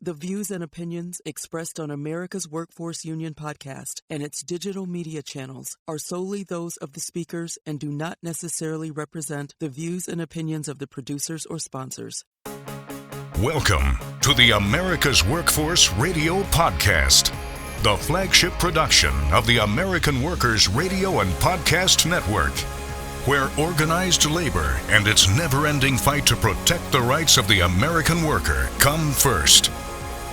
The views and opinions expressed on America's Workforce Union podcast and its digital media channels are solely those of the speakers and do not necessarily represent the views and opinions of the producers or sponsors. Welcome to the America's Workforce Radio Podcast, the flagship production of the American Workers Radio and Podcast Network, where organized labor and its never-ending fight to protect the rights of the American worker come first.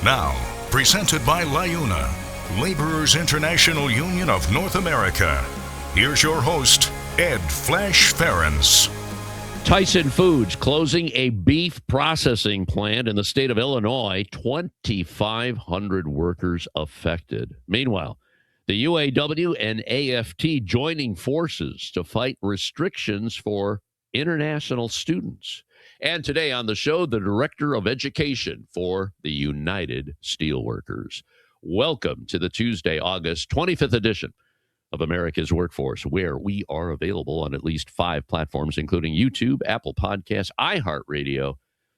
Now, presented by LIUNA, Laborers International Union of North America. Here's your host, Ed Flash Ferens. Tyson Foods closing a beef processing plant in the state of Illinois, 2,500 workers affected. Meanwhile, the UAW and AFT joining forces to fight restrictions for international students. And today on the show, the Director of Education for the United Steelworkers. Welcome to the Tuesday, August 25th edition of America's Workforce, where we are available on at least 5 platforms, including YouTube, Apple Podcasts, iHeartRadio,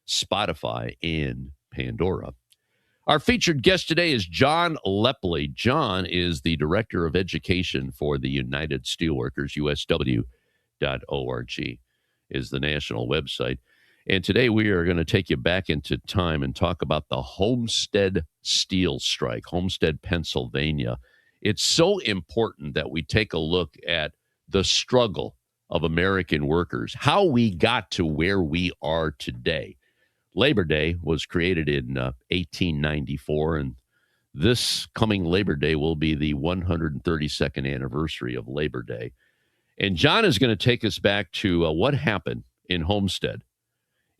Spotify, and Pandora. Our featured guest today is John Lepley. John is the Director of Education for the United Steelworkers. USW.org is the national website. And today we are going to take you back into time and talk about the Homestead steel strike, Homestead, Pennsylvania. It's so important that we take a look at the struggle of American workers, how we got to where we are today. Labor Day was created in 1894, and this coming Labor Day will be the 132nd anniversary of Labor Day. And John is going to take us back to what happened in Homestead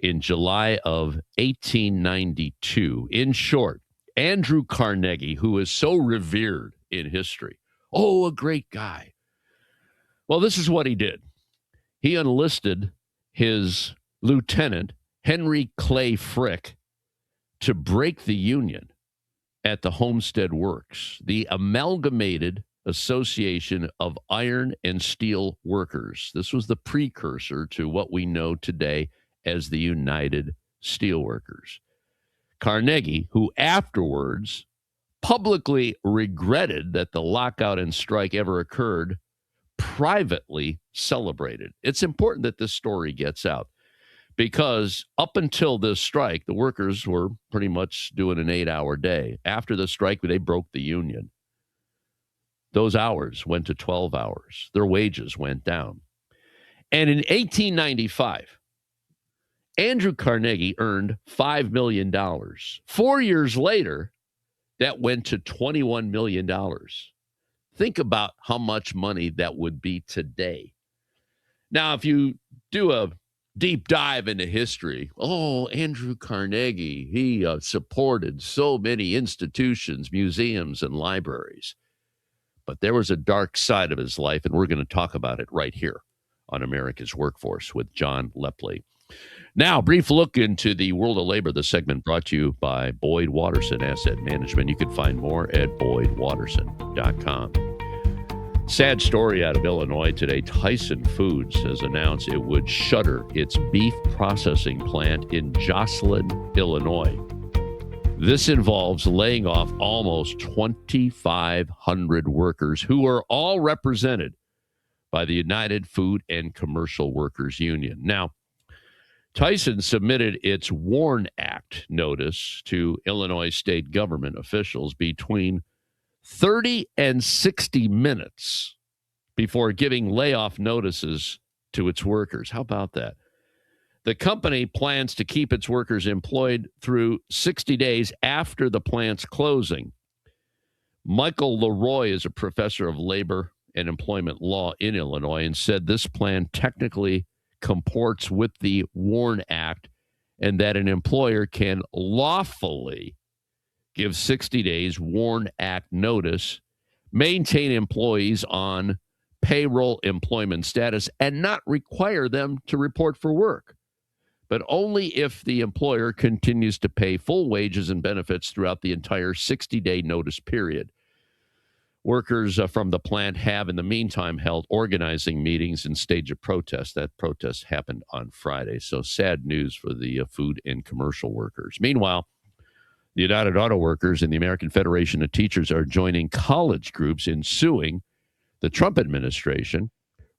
in July of 1892. In short, Andrew Carnegie, who is so revered in history, a great guy. Well, this is what he did. He enlisted his lieutenant, Henry Clay Frick, to break the union at the Homestead Works, the Amalgamated Association of Iron and Steel Workers. This was the precursor to what we know today as the United Steelworkers. Carnegie, who afterwards publicly regretted that the lockout and strike ever occurred, privately celebrated. It's important that this story gets out, because up until this strike, the workers were pretty much doing an 8-hour day. After the strike, they broke the union. Those hours went to 12 hours. Their wages went down. And in 1895, Andrew Carnegie earned $5 million. 4 years later, that went to $21 million. Think about how much money that would be today. Now, if you do a deep dive into history, Andrew Carnegie, he supported so many institutions, museums, and libraries. But there was a dark side of his life, and we're going to talk about it right here on America's Workforce with John Lepley. Now, brief look into the world of labor. The segment brought to you by Boyd Watterson Asset Management. You can find more at boydwatterson.com. Sad story out of Illinois today. Tyson Foods has announced it would shutter its beef processing plant in Jocelyn, Illinois. This involves laying off almost 2,500 workers who are all represented by the United Food and Commercial Workers Union. Now, Tyson submitted its WARN Act notice to Illinois state government officials between 30 and 60 minutes before giving layoff notices to its workers. How about that? The company plans to keep its workers employed through 60 days after the plant's closing. Michael Leroy is a professor of labor and employment law in Illinois and said this plan technically comports with the WARN Act and that an employer can lawfully give 60 days WARN Act notice, maintain employees on payroll employment status, and not require them to report for work, but only if the employer continues to pay full wages and benefits throughout the entire 60-day notice period. Workers from the plant have, in the meantime, held organizing meetings and staged a protest. That protest happened on Friday. So sad news for the food and commercial workers. Meanwhile, The United Auto Workers and the American Federation of Teachers are joining college groups in suing the Trump administration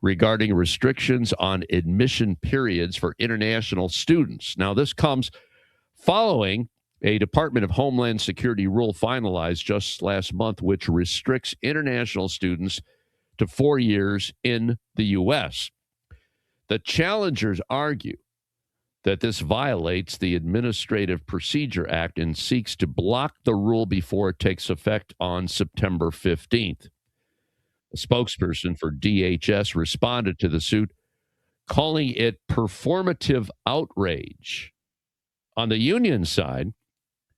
regarding restrictions on admission periods for international students. Now, this comes following a Department of Homeland Security rule finalized just last month, which restricts international students to 4 years in the U.S. The challengers argue that this violates the Administrative Procedure Act and seeks to block the rule before it takes effect on September 15th. A spokesperson for DHS responded to the suit, calling it performative outrage. On the union side,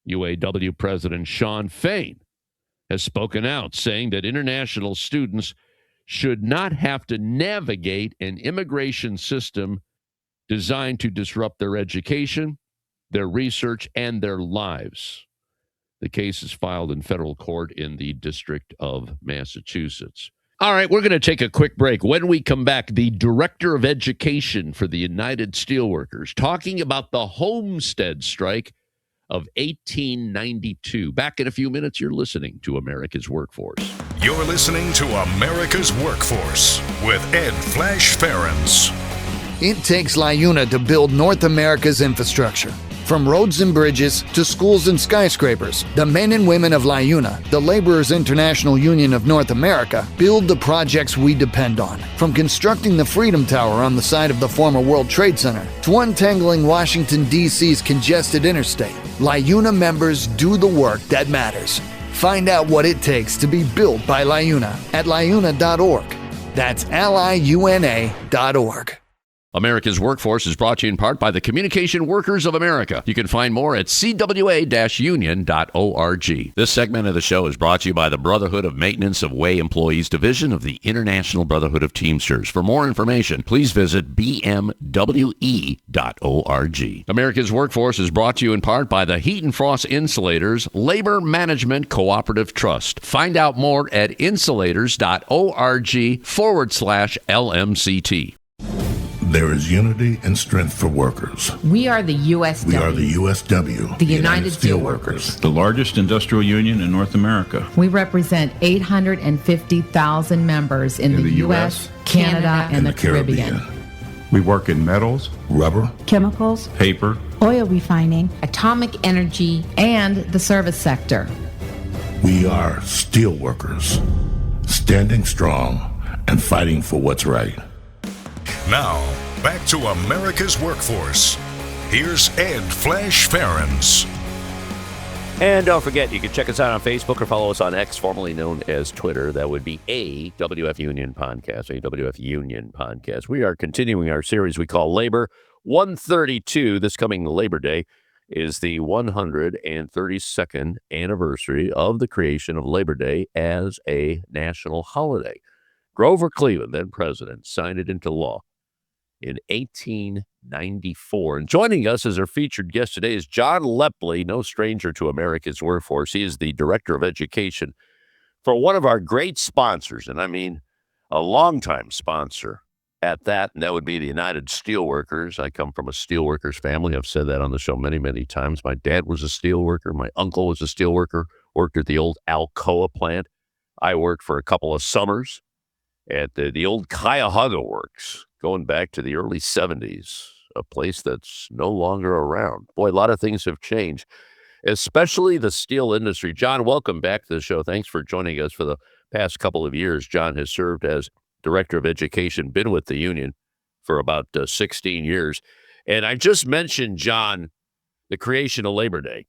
UAW President Shawn Fain has spoken out, saying that international students should not have to navigate an immigration system designed to disrupt their education, their research, and their lives. The case is filed in federal court in the District of Massachusetts. All right, we're going to take a quick break. When we come back, the Director of Education for the United Steelworkers talking about the Homestead Strike of 1892. Back in a few minutes, you're listening to America's Workforce. You're listening to America's Workforce with Ed Flash Ferens. It takes LIUNA to build North America's infrastructure. From roads and bridges to schools and skyscrapers, the men and women of LIUNA, the Laborers International Union of North America, build the projects we depend on. From constructing the Freedom Tower on the site of the former World Trade Center to untangling Washington, D.C.'s congested interstate, LIUNA members do the work that matters. Find out what it takes to be built by LIUNA at liuna.org. That's liuna.org. America's Workforce is brought to you in part by the Communication Workers of America. You can find more at cwa-union.org. This segment of the show is brought to you by the Brotherhood of Maintenance of Way Employees Division of the International Brotherhood of Teamsters. For more information, please visit bmwe.org. America's Workforce is brought to you in part by the Heat and Frost Insulators Labor Management Cooperative Trust. Find out more at insulators.org/LMCT. There is unity and strength for workers. We are the USW. We are the USW. The United Steelworkers. The largest industrial union in North America. We represent 850,000 members in the U.S., Canada, and the Caribbean. We work in metals, rubber, chemicals, paper, oil refining, atomic energy, and the service sector. We are steelworkers, standing strong and fighting for what's right. Now, back to America's Workforce. Here's Ed Flash Ferens. And don't forget, you can check us out on Facebook or follow us on X, formerly known as Twitter. That would be AWF Union Podcast, AWF Union Podcast. We are continuing our series we call Labor 132. This coming Labor Day is the 132nd anniversary of the creation of Labor Day as a national holiday. Grover Cleveland, then president, signed it into law in 1894. And joining us as our featured guest today is John Lepley, no stranger to America's Workforce. He is the Director of Education for one of our great sponsors, and I mean a longtime sponsor at that, and that would be the United Steelworkers. I come from a steelworkers family. I've said that on the show many, many times. My dad was a steelworker. My uncle was a steelworker, worked at the old Alcoa plant. I worked for a couple of summers at the old Cuyahoga Works, going back to the early 70s, a place that's no longer around. Boy, a lot of things have changed, especially the steel industry. John, welcome back to the show. Thanks for joining us for the past couple of years. John has served as Director of Education, been with the union for about 16 years. And I just mentioned, John, the creation of Labor Day,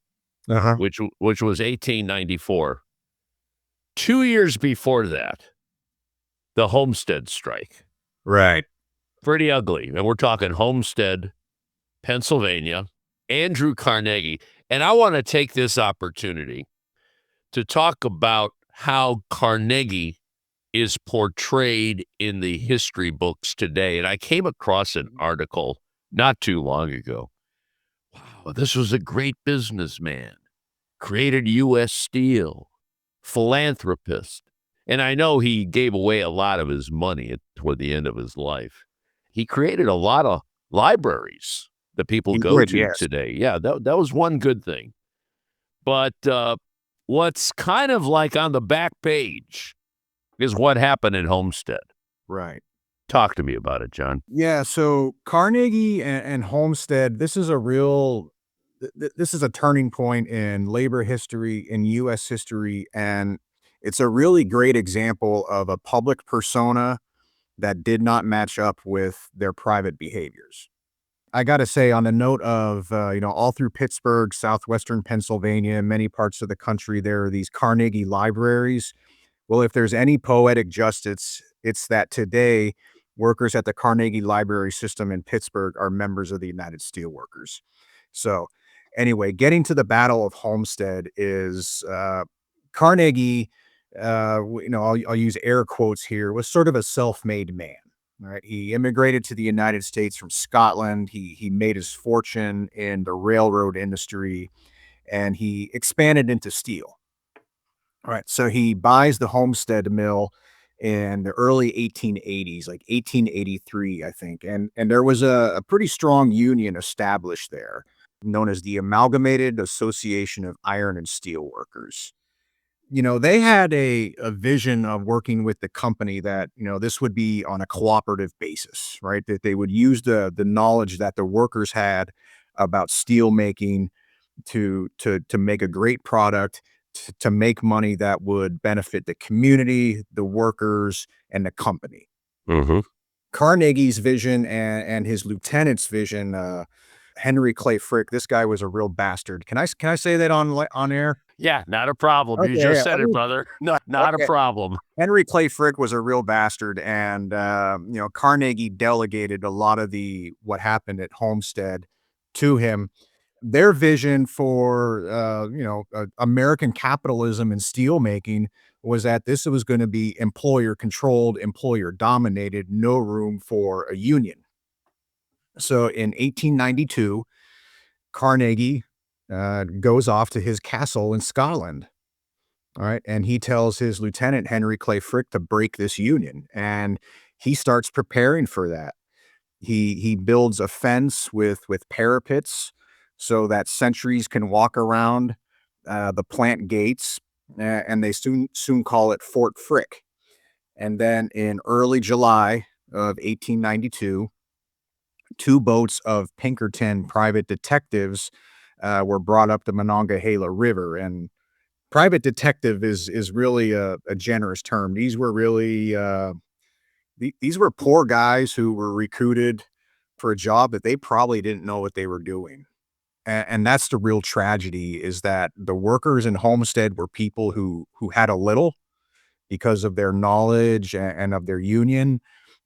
which was 1894. 2 years before that, the Homestead Strike. Right. Pretty ugly. And we're talking Homestead, Pennsylvania, Andrew Carnegie. And I want to take this opportunity to talk about how Carnegie is portrayed in the history books today. And I came across an article not too long ago. Wow, this was a great businessman, created U.S. Steel, philanthropist. And I know he gave away a lot of his money toward the end of his life. He created a lot of libraries that people go to today. Yeah, that was one good thing. But what's kind of like on the back page is what happened at Homestead. Right. Talk to me about it, John. Yeah, so Carnegie and Homestead, this is a this is a turning point in labor history, in U.S. history, and it's a really great example of a public persona that did not match up with their private behaviors. I got to say, on the note of, all through Pittsburgh, southwestern Pennsylvania, many parts of the country, there are these Carnegie libraries. Well, if there's any poetic justice, it's that today workers at the Carnegie Library System in Pittsburgh are members of the United Steelworkers. So anyway, getting to the Battle of Homestead is Carnegie, I'll use air quotes here, was sort of a self-made man. Right. He immigrated to the United States from Scotland. He made his fortune in the railroad industry, and he expanded into steel. All right. So he buys the Homestead Mill in the early 1880s, like 1883, I think. And there was a pretty strong union established there, known as the Amalgamated Association of Iron and Steel Workers. They had a vision of working with the company that, this would be on a cooperative basis, right? That they would use the knowledge that the workers had about steel making to make a great product, to make money that would benefit the community, the workers, and the company. Mm-hmm. Carnegie's vision and his lieutenant's vision, Henry Clay Frick, this guy was a real bastard. Can I say that on air? Yeah, not a problem. Okay, You just yeah, said it, brother. Not okay. a problem. Henry Clay Frick was a real bastard, and Carnegie delegated a lot of what happened at Homestead to him. Their vision for American capitalism and steelmaking was that this was going to be employer controlled, employer dominated, no room for a union. So in 1892, Carnegie goes off to his castle in Scotland. All right. And he tells his lieutenant, Henry Clay Frick, to break this union. And he starts preparing for that. He builds a fence with parapets so that sentries can walk around the plant gates, and they soon call it Fort Frick. And then in early July of 1892, 2 boats of Pinkerton private detectives were brought up the Monongahela River. And private detective is really a generous term. These were really these were poor guys who were recruited for a job that they probably didn't know what they were doing. And that's the real tragedy, is that the workers in Homestead were people who had a little because of their knowledge and of their union.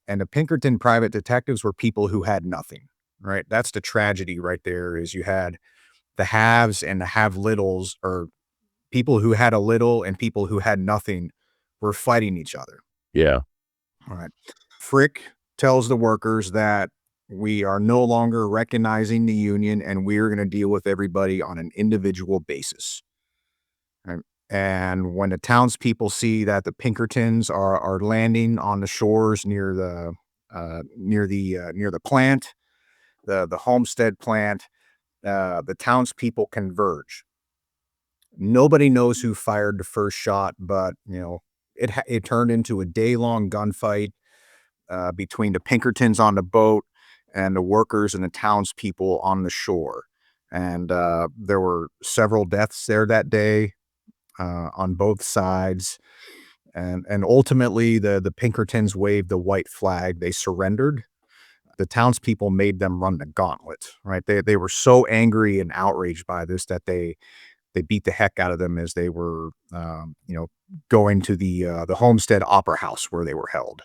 And the Pinkerton private detectives were people who had nothing, right? That's the tragedy right there, is you had the haves and the have-littles, or people who had a little and people who had nothing, were fighting each other. Yeah. All right. Frick tells the workers that we are no longer recognizing the union, and we are going to deal with everybody on an individual basis. Right? And when the townspeople see that the Pinkertons are landing on the shores near the plant, the Homestead plant, the townspeople converge. Nobody knows who fired the first shot, but it turned into a day-long gunfight between the Pinkertons on the boat and the workers and the townspeople on the shore. And there were several deaths there that day on both sides. And ultimately, the Pinkertons waved the white flag. They surrendered. The townspeople made them run the gauntlet, right? They were so angry and outraged by this that they beat the heck out of them as they were, going to the Homestead Opera House where they were held.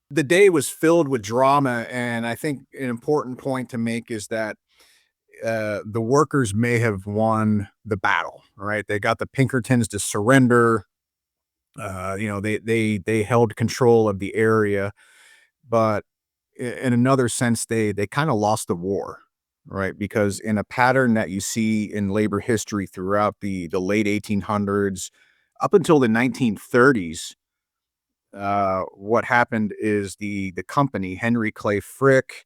The day was filled with drama, and I think an important point to make is that the workers may have won the battle, right? They got the Pinkertons to surrender. They held control of the area, but in another sense, they kind of lost the war, right? Because in a pattern that you see in labor history throughout the late 1800s up until the 1930s, what happened is the company, Henry Clay Frick,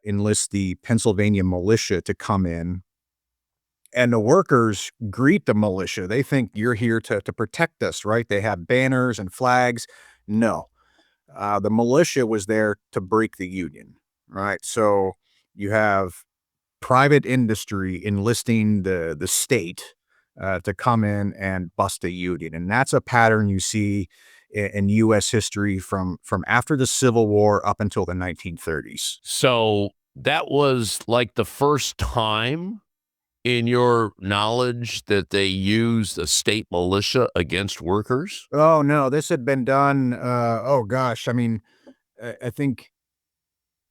enlists the Pennsylvania militia to come in And the workers greet the militia. They think you're here to protect us, right? They have banners and flags. No, the militia was there to break the union, right? So you have private industry enlisting the state to come in and bust a union. And that's a pattern you see in U.S. history from after the Civil War up until the 1930s. So that was like the first time in your knowledge that they used a state militia against workers? Oh, no, this had been done. I mean, I think,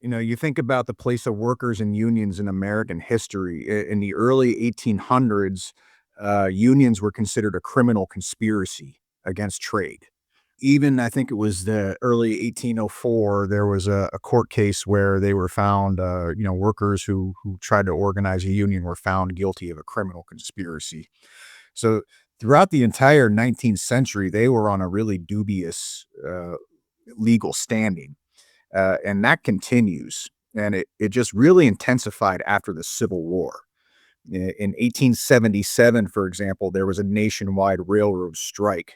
you think about the place of workers and unions in American history. In the early 1800s, unions were considered a criminal conspiracy against trade. Even, I think it was the early 1804, there was a court case where they were found, workers who tried to organize a union were found guilty of a criminal conspiracy. So throughout the entire 19th century, they were on a really dubious legal standing. And that continues. And it just really intensified after the Civil War. In 1877, for example, there was a nationwide railroad strike.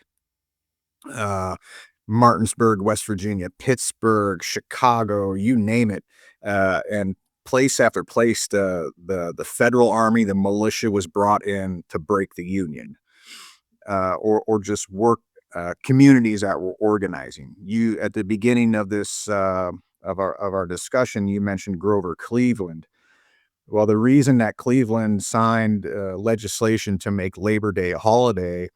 Martinsburg, West Virginia, Pittsburgh, Chicago, you name it. And place after place, the federal army, the militia was brought in to break the union, or just work communities that were organizing. You, at the beginning of this of our discussion, you mentioned Grover Cleveland. Well, the reason that Cleveland signed legislation to make Labor Day a holiday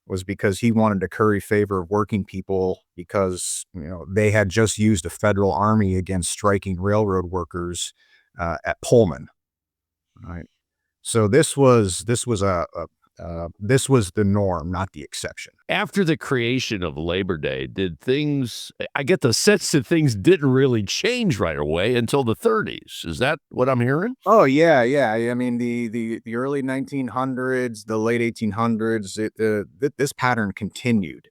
was because he wanted to curry favor of working people, because they had just used a federal army against striking railroad workers at Pullman. Right. So this was the norm, not the exception. After the creation of Labor Day, I get the sense that things didn't really change right away until the 30s. Is that what I'm hearing? Oh, yeah. I mean, the early 1900s, the late 1800s, this pattern continued.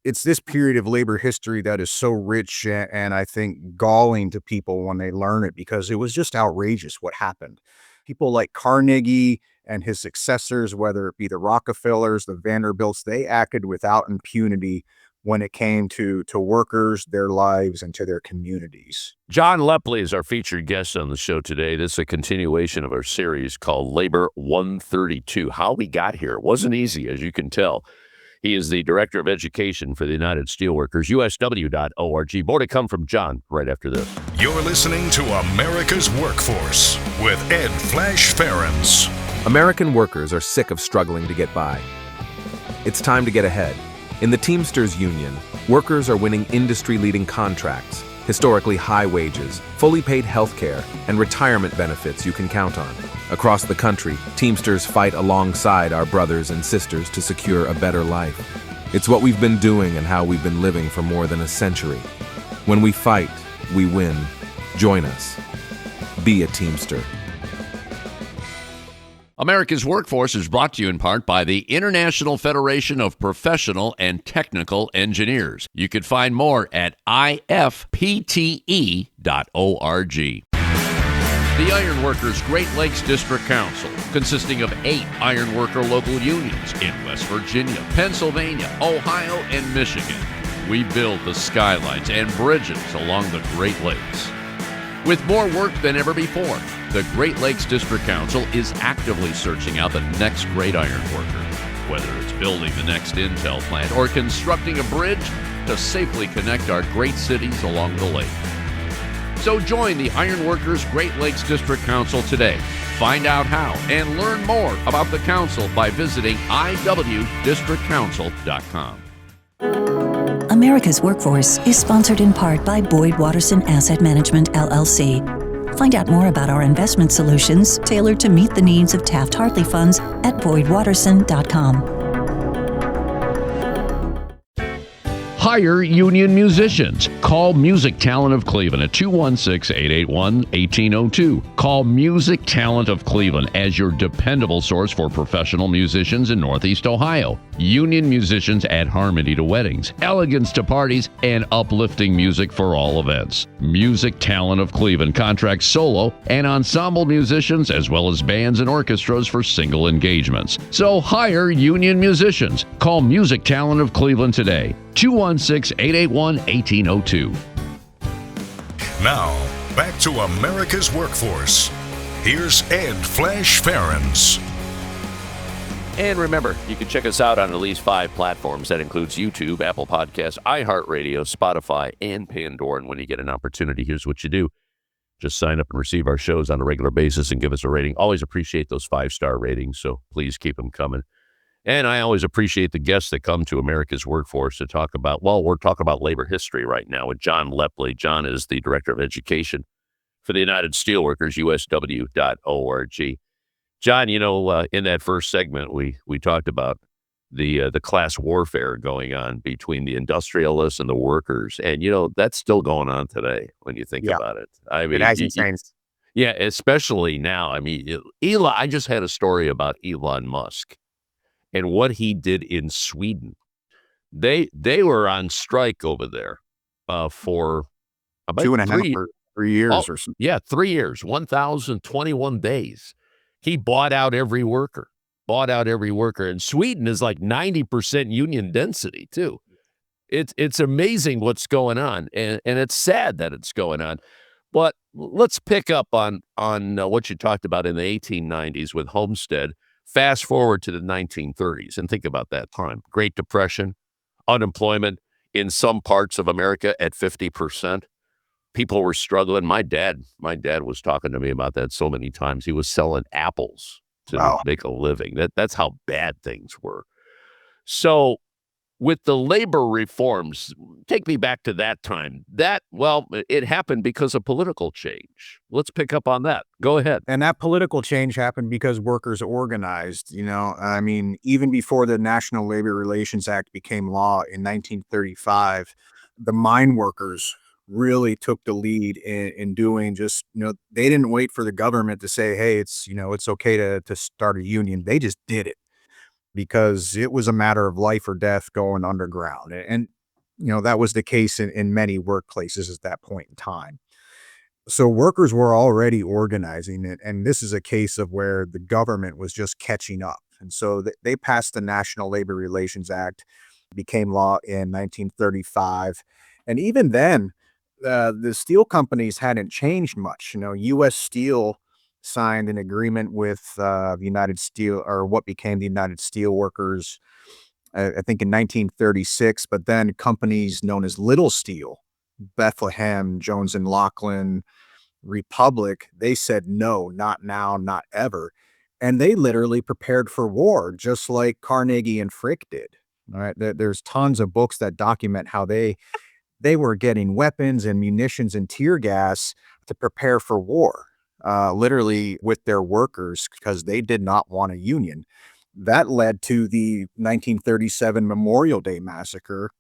It's this period of labor history that is so rich and I think galling to people when they learn it, because it was just outrageous what happened. People like Carnegie and his successors, whether it be the Rockefellers, the Vanderbilts, they acted without impunity when it came to workers, their lives, and to their communities. John Lepley is our featured guest on the show today. This is a continuation of our series called Labor 132. How we got here. It wasn't easy, as you can tell. He is the Director of Education for the United Steelworkers, USW.org. More to come from John right after this. You're listening to America's Workforce with Ed Flash Ferens. American workers are sick of struggling to get by. It's time to get ahead. In the Teamsters Union, workers are winning industry-leading contracts, historically high wages, fully paid health care, and retirement benefits you can count on. Across the country, Teamsters fight alongside our brothers and sisters to secure a better life. It's what we've been doing and how we've been living for more than a century. When we fight, we win. Join us. Be a Teamster. America's Workforce is brought to you in part by the International Federation of Professional and Technical Engineers. You can find more at ifpte.org. The Iron Workers Great Lakes District Council, consisting of 8 iron worker local unions in West Virginia, Pennsylvania, Ohio, and Michigan. We build the skylines and bridges along the Great Lakes. With more work than ever before, the Great Lakes District Council is actively searching out the next great iron worker, whether it's building the next Intel plant or constructing a bridge to safely connect our great cities along the lake. So join the Iron Workers Great Lakes District Council today. Find out how and learn more about the council by visiting iwdistrictcouncil.com. America's Workforce is sponsored in part by Boyd Watterson Asset Management, LLC. Find out more about our investment solutions tailored to meet the needs of Taft-Hartley funds at boydwatterson.com. hire union musicians. Call Music Talent of Cleveland at 216-881-1802. Call Music Talent of Cleveland as your dependable source for professional musicians in Northeast Ohio. Union musicians add harmony to weddings, elegance to parties, and uplifting music for all events. Music Talent of Cleveland contracts solo and ensemble musicians as well as bands and orchestras for single engagements. So hire union musicians. Call Music Talent of Cleveland today. 216-881-1802. Now, back to America's Workforce. Here's Ed Flash Ferens. And remember, you can check us out on at least 5 platforms. That includes YouTube, Apple Podcasts, iHeartRadio, Spotify, and Pandora. And when you get an opportunity, here's what you do. Just sign up and receive our shows on a regular basis and give us a rating. Always appreciate those 5-star ratings, so please keep them coming. And I always appreciate the guests that come to America's Workforce to talk about, well, we're talking about labor history right now with John Lepley. John is the Director of Education for the United Steelworkers, USW.org. John, you know, in that first segment, we talked about the class warfare going on between the industrialists and the workers. And, you know, that's still going on today when you think about it. I mean, it hasn't changed. Yeah, especially now. I mean, I just had a story about Elon Musk and what he did in Sweden. They were on strike over there for about 2.5 or 3 years or something. Yeah, 3 years, 1,021 days. He bought out every worker. And Sweden is like 90% union density, too. It's amazing what's going on, and it's sad that it's going on. But let's pick up on what you talked about in the 1890s with Homestead. Fast forward to the 1930s, and think about that time. Great Depression, unemployment in some parts of America at 50%. People were struggling. My dad was talking to me about that so many times. He was selling apples to make a living. That's how bad things were. So with the labor reforms, take me back to that time. It happened because of political change. Let's pick up on that. Go ahead. And that political change happened because workers organized. You know, I mean, even before the National Labor Relations Act became law in 1935, the mine workers really took the lead in doing just, you know, they didn't wait for the government to say, hey, it's, you know, it's okay to start a union. They just did it because it was a matter of life or death going underground. And you know, that was the case in many workplaces at that point in time. So workers were already organizing, and this is a case of where the government was just catching up. And so they passed the National Labor Relations Act, became law in 1935. And even then, the steel companies hadn't changed much. You know, U.S. Steel signed an agreement with the United Steel, or what became the United Steelworkers, I think in 1936. But then companies known as Little Steel, Bethlehem, Jones and Laughlin, Republic, they said no, not now, not ever. And they literally prepared for war, just like Carnegie and Frick did. All right, there's tons of books that document how they were getting weapons and munitions and tear gas to prepare for war, literally with their workers, because they did not want a union. That led to the 1937 Memorial Day Massacre,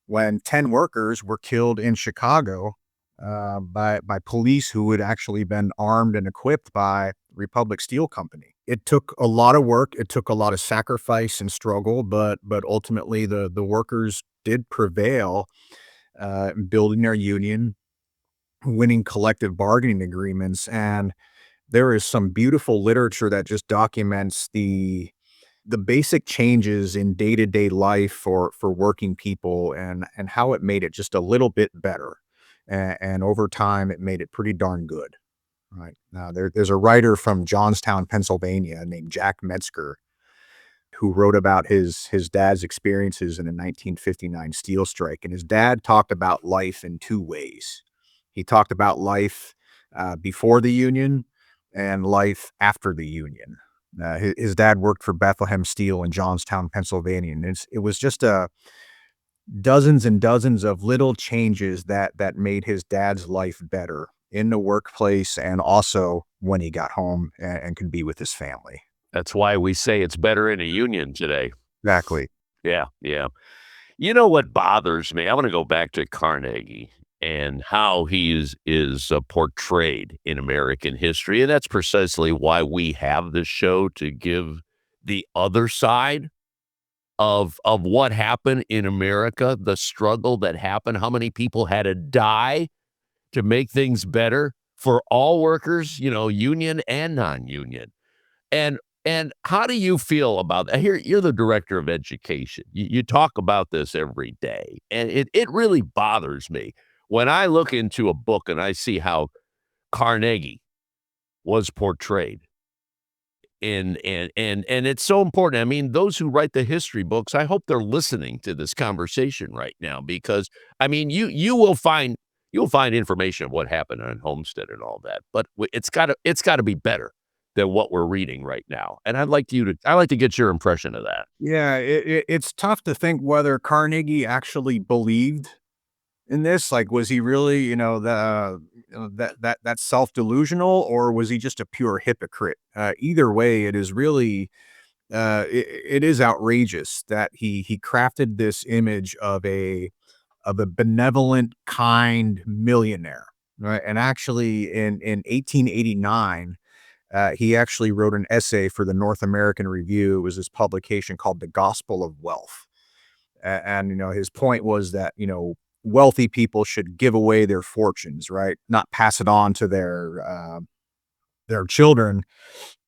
when 10 workers were killed in Chicago by police who had actually been armed and equipped by Republic Steel Company. It took a lot of work. It took a lot of sacrifice and struggle, but ultimately the workers did prevail, building their union, winning collective bargaining agreements. And there is some beautiful literature that just documents the basic changes in day-to-day life for working people, and how it made it just a little bit better. And over time, it made it pretty darn good. Right now, there's a writer from Johnstown, Pennsylvania, named Jack Metzger, who wrote about his dad's experiences in a 1959 steel strike. And his dad talked about life in two ways. He talked about life before the union and life after the union. His dad worked for Bethlehem Steel in Johnstown, Pennsylvania, and it was just dozens and dozens of little changes that made his dad's life better in the workplace, and also when he got home and could be with his family. That's why we say it's better in a union today. Exactly. Yeah. You know what bothers me? I want to go back to Carnegie and how he is portrayed in American history, and that's precisely why we have this show, to give the other side of what happened in America, the struggle that happened, how many people had to die to make things better for all workers, union and non-union. And how do you feel about that? Here, you're the director of education. You talk about this every day, and it really bothers me when I look into a book and I see how Carnegie was portrayed. And it's so important. I mean, those who write the history books, I hope they're listening to this conversation right now, because I mean, you'll find information of what happened on Homestead and all that, but it's got to be better than what we're reading right now. And I'd like to get your impression of that. Yeah, it's tough to think whether Carnegie actually believed in this. Like, was he really, that self-delusional, or was he just a pure hypocrite? Either way, it is really, it is outrageous that he crafted this image of a benevolent, kind millionaire, right? And actually, in 1889. He actually wrote an essay for the North American Review. It was his publication called The Gospel of Wealth. And his point was that, wealthy people should give away their fortunes, right? Not pass it on to their children.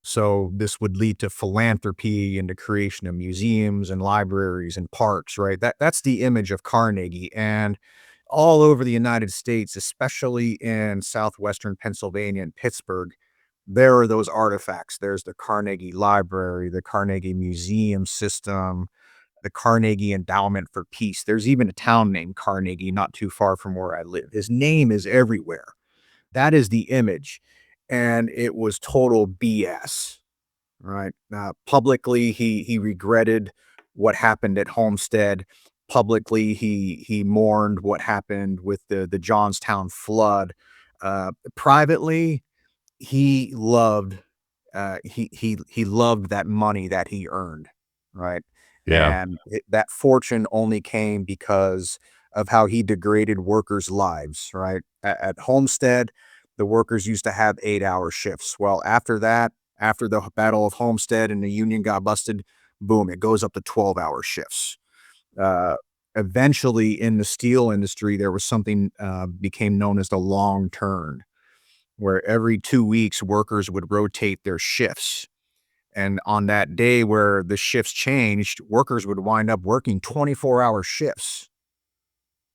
So this would lead to philanthropy and the creation of museums and libraries and parks, right? That's the image of Carnegie. And all over the United States, especially in southwestern Pennsylvania and Pittsburgh, there are those artifacts. There's the Carnegie Library, the Carnegie Museum System, the Carnegie Endowment for Peace. There's even a town named Carnegie not too far from where I live. His name is everywhere. That is the image. And it was total BS, right? Publicly, he regretted what happened at Homestead. Publicly, he mourned what happened with the Johnstown flood. Privately, he loved he loved that money that he earned, right? Yeah. And that fortune only came because of how he degraded workers' lives, right? At Homestead, the workers used to have 8-hour shifts. Well, after that, after the Battle of Homestead and the union got busted, boom, it goes up to 12-hour shifts. Eventually, in the steel industry, there was something became known as the long turn, where every 2 weeks workers would rotate their shifts. And on that day where the shifts changed, workers would wind up working 24-hour shifts.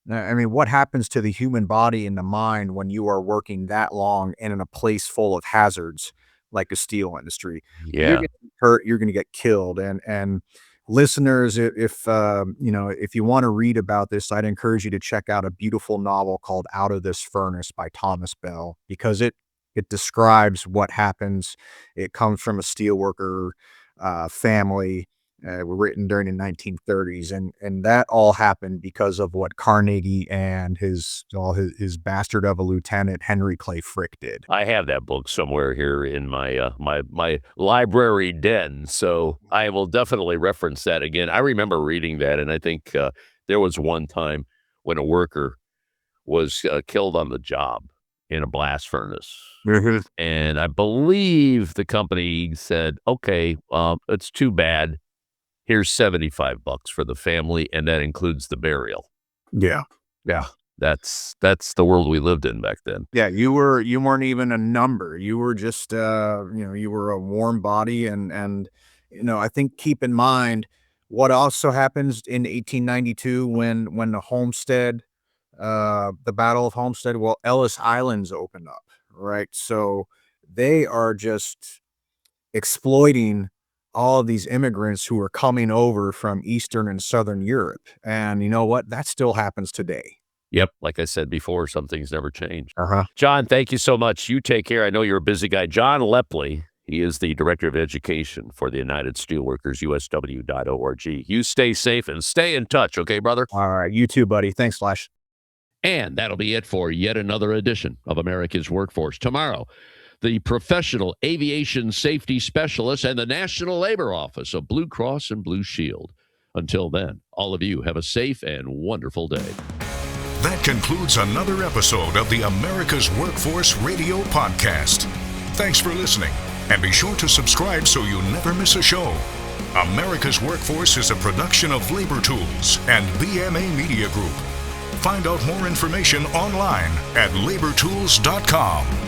I mean, what happens to the human body and the mind when you are working that long and in a place full of hazards like the steel industry? Yeah. You're going to get hurt, you're going to get killed. And listeners, if you want to read about this, I'd encourage you to check out a beautiful novel called Out of This Furnace by Thomas Bell, because it describes what happens. It comes from a steelworker family, written during the 1930s, and that all happened because of what Carnegie and his bastard of a lieutenant Henry Clay Frick did. I have that book somewhere here in my my library den, so I will definitely reference that again. I remember reading that, and I think there was one time when a worker was killed on the job in a blast furnace. Mm-hmm. And I believe the company said, okay, it's too bad. Here's $75 for the family, and that includes the burial. Yeah. That's the world we lived in back then. Yeah, you weren't even a number. You were just you were a warm body, and I think, keep in mind what also happens in 1892 when the Homestead, the Battle of Homestead. Well, Ellis Island's opened up, right? So they are just exploiting all of these immigrants who are coming over from Eastern and Southern Europe. And you know what? That still happens today. Yep. Like I said before, some things never change. Uh-huh. John, thank you so much. You take care. I know you're a busy guy. John Lepley, he is the Director of Education for the United Steelworkers, USW.org. You stay safe and stay in touch, okay, brother? All right. You too, buddy. Thanks, Flash. And that'll be it for yet another edition of America's Workforce. Tomorrow, the Professional Aviation Safety Specialist and the National Labor Office of Blue Cross and Blue Shield. Until then, all of you have a safe and wonderful day. That concludes another episode of the America's Workforce Radio Podcast. Thanks for listening, and be sure to subscribe so you never miss a show. America's Workforce is a production of Labor Tools and BMA Media Group. Find out more information online at labortools.com.